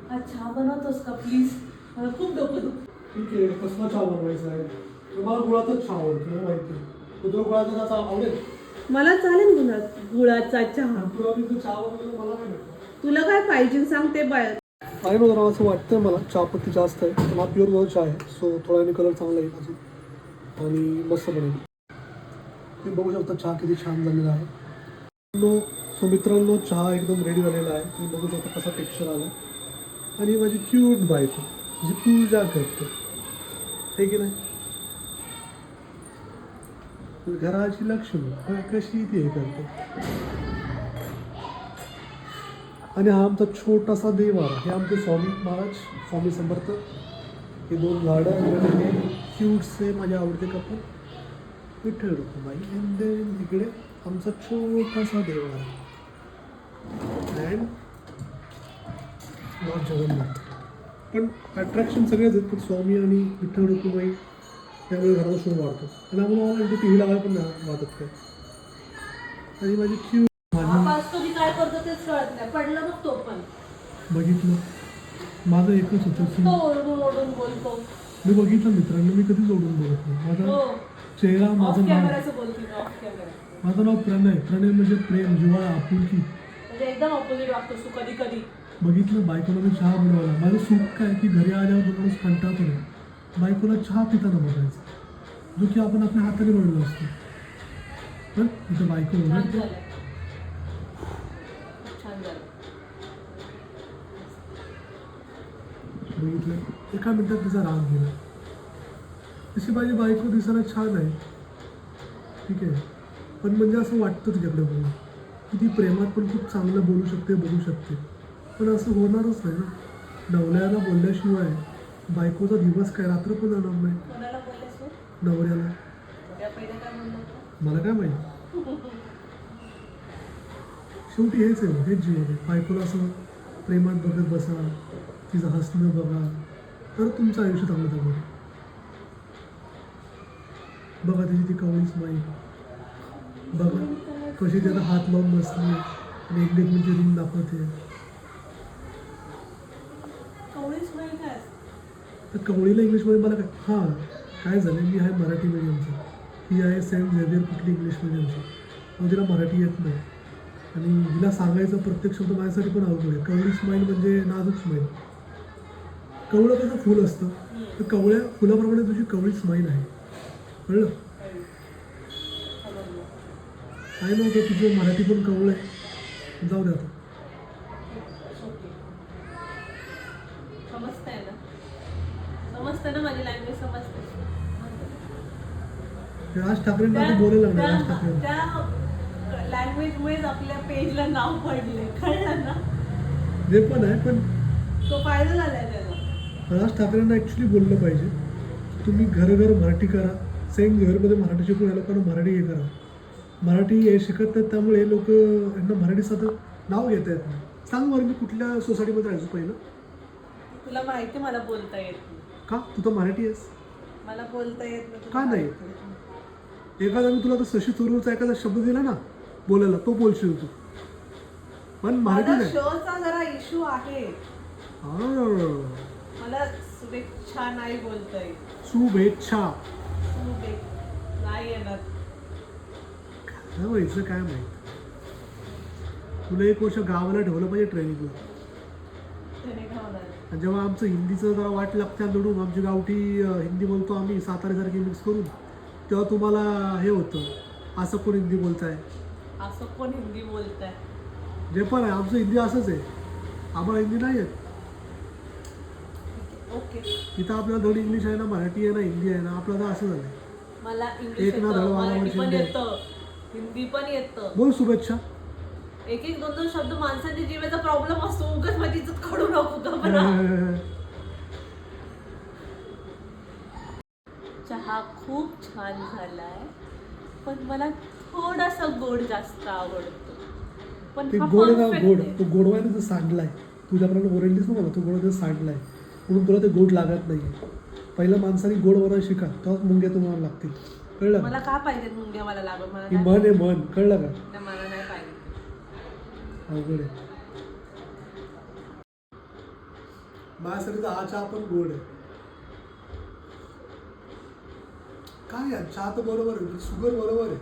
चहा बनवतोस का प्लीज? मला खूप डोकं दुखतं. ठीक आहे, कसला चहा बनवायचा आहे? मला गुळाचाच चहा आवडतो, तुला माहिती आहे. तुला गुळाचा चहा आवडेल? मला चालेल गुळाचा चहा. तुला तिथं चहा बनवलं मला काय भेटतं? तुला काय पाहिजे सांग ते बाय. आहे ना, जरा असं वाटतंय मला चहापत्ती जास्त आहे. पण हा प्युअर गोड चहा आहे, सो थोड्याने कलर चांगला येईल अजून आणि मस्त बनेल. तुम्ही बघू शकता चहा किती छान झालेला आहे. सो मित्रांनो, चहा एकदम रेडी झालेला आहे. तुम्ही बघू शकता कसा टेक्स्चर आला. आणि माझी क्यूट बायको जी पूजा करते, हे की नाही, घराची लक्ष्मी कशी ती हे करते. आणि हा आमचा छोटासा देवारा, हे आमचे स्वामी महाराज, स्वामी समर्थ. हे दोन झाडं हे क्यूटचे माझे आवडते couple Vitthal Rukmai. And then इकडे आमचा छोटासा देवारा अँड लॉर्ड जगन्नाथ. पण अट्रॅक्शन सगळेच आहेत, पण स्वामी आणि विठ्ठल रुक्माई त्यामुळे घराचा शो वाढतो. आणि आम्हाला मला इथे टी व्ही लावायला पण नाही वाटत काय. आणि माझी क्यू तुम्ही काय करतो तेच कळत नाही. पडलं मग तो पण बघितलं, माझं एकच होतं की ओरडून ओरडून बोलतो. मी बघितलं मित्रांनो, मी कधीच ओढून बोलत नाही. माझा चेहरा, माझं नाव, माझं नाव प्रणय. प्रणय म्हणजे प्रेम, जिव्हाळा, आपुलकी. म्हणजे एकदम ऑपोजिट वागतोस तू कधी कधी. बघितलं, बायकोला मी चहा बनवायला, माझं सुख काय की घरी आल्यावर माणूस कंटाळतो नाही, बायकोला चहा पिताना बघायचा, जो की आपण आपल्या हाताने बनवलो असतो. पण तिथं बायको ओरडते. बघितलं, एका मिनिटात तिचा राग गेला. तशी माझी बायको दिसायला छान आहे, ठीक आहे, पण म्हणजे असं वाटतं तिच्याकडे बघून की ती प्रेमात पण खूप चांगलं बोलू शकते, बोलू शकते. पण असं होणारच नाही ना. नवऱ्याला बोलल्याशिवाय बायकोचा दिवस काय रात्र पण जाणार नाही. नवऱ्याला. मला काय माहिती. शेवटी हेच आहे, हेच जीवन आहे. बायकोला असं प्रेमात बघत बसा, तिचं हसणं बघा, तर तुमचं आयुष्य चांगलं चांगलं. बघा तिची ती कवळी स्माईल, बघा कशी त्याला हात लावून बसली आणि एकमेकांची रिंग दाखवते. तर कवळीला इंग्लिशमध्ये मला काय, हां काय झालं, मी आहे मराठी मीडियमचं, ही आहे सेंट झेवियर कुठली इंग्लिश मीडियमची, मग तिला मराठी येत नाही. आणि हिला सांगायचं प्रत्येक शब्द माझ्यासाठी पण अवघड आहे. कवळी स्माईल म्हणजे नाजूक स्माईल. कवळं कसं फुल असतं, तर कवळ्या फुलाप्रमाणे तुझी कवळी स्माईल आहे. कळलं? काय नव्हतं, तुझं मराठी पण कवळं आहे, जाऊ दे आता. समजते ना माझी लँग्वेज, समजते. राज ठाकरेंना आता बोलायला लागणार. राज ठाकरे त्या लँग्वेजमुळेच आपल्या पेजला नाव पडले, कळलं ना. जे पण आहे, पण तो फायदा झालाय त्याला. राज ठाकरेंना ॲक्च्युली बोललं पाहिजे, तुम्ही घर मराठी करा. सेंट झेवियरमध्ये मराठी शिकून या लोकांना मराठी हे करा. मराठी हे शिकत नाहीत, त्यामुळे लोक यांना मराठी साधं नाव घेता येत नाही. सांग बरं, मी कुठल्या सोसायटीमध्ये राहायचो पहिलं? तुला माहिती मला बोलता येत नाही. का? तू तर मराठी आहेस. मला बोलता येत नाही. का नाही? एखादा मी तुला तर शशी थरूरचा एखादा शब्द दिला ना बोलायला, तो बोलशील तू, पण मराठी नाही. शोचा जरा इश्यू आहे. मला शुभेच्छा नाही बोलता येत. शुभेच्छा नाही येणार. काय व्हायचं काय माहित. तुला एक वर्ष गावाला ठेवलं पाहिजे ट्रेनिंगला. जेव्हा आमचं हिंदीचं जरा वाट लागत्या दडून, आमची गावठी हिंदी बोलतो आम्ही साताऱ्यासारखी मिक्स करून, तेव्हा तुम्हाला हे होतं, असं कोण हिंदी बोलताय, असं कोण हिंदी बोलताय. जे पण आहे आमचं हिंदी असंच आहे, आम्हाला हिंदी नाही येत. ओके, इथं आपल्याला धड इंग्लिश आहे ना, मराठी आहे ना, हिंदी आहे ना, आपल्याला असं झालं. मला इंग्लिश येतं, मराठी पण येतं, हिंदी पण येतं. बोल शुभेच्छा. एक एक दोन दोन शब्द माणसांच्या जीवाचा प्रॉब्लेम असतो, उगाच माझी इज्जत काढू नको का मला. चहा खूप छान झालाय, पण मला थोडासा गोड जास्त आवडतो. पण ते गोड ना, गोड तो गोडवाने तर सांडलाय तुझ्यापर्यंत, ओरडलीस ना मला, तो गोड सांडलाय म्हणून तुला ते गोड लागत नाही. पहिलं माणसाने गोड बनायला शिका, तेव्हाच मुंग्या तुम्हाला लागतील. कळलं? मला का पाहिजे मुंग्या मला लागत? मला ही मन आहे, मन. कळलं का? मला नाही पाहिजे. अवघड आहे. माझ्यासाठी तर हा चहा पण गोड आहे. काय यार, चहा तर बरोबर आहे, शुगर बरोबर आहे.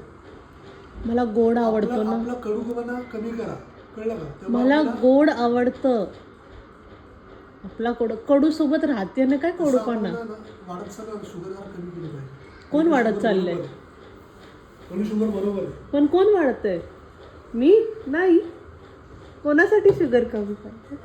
मला गोड आवडतो ना. आपला कडूपणा कमी करा, कळलं का? तेव्हा मला आपल्याला गोड आवडतं. आपला कडू सोबत राहते ना काय असं कडूपणा. आपण ना वाढत चाललं, शुगर जरा कमी केली पाहिजे. कोण वाढत शुगर चाललंय? बरोबर आहे. पण शुगर बरोबर आहे. पण कोण वाढतंय? मी नाही. कोणासाठी शुगर कमी पाहिजे?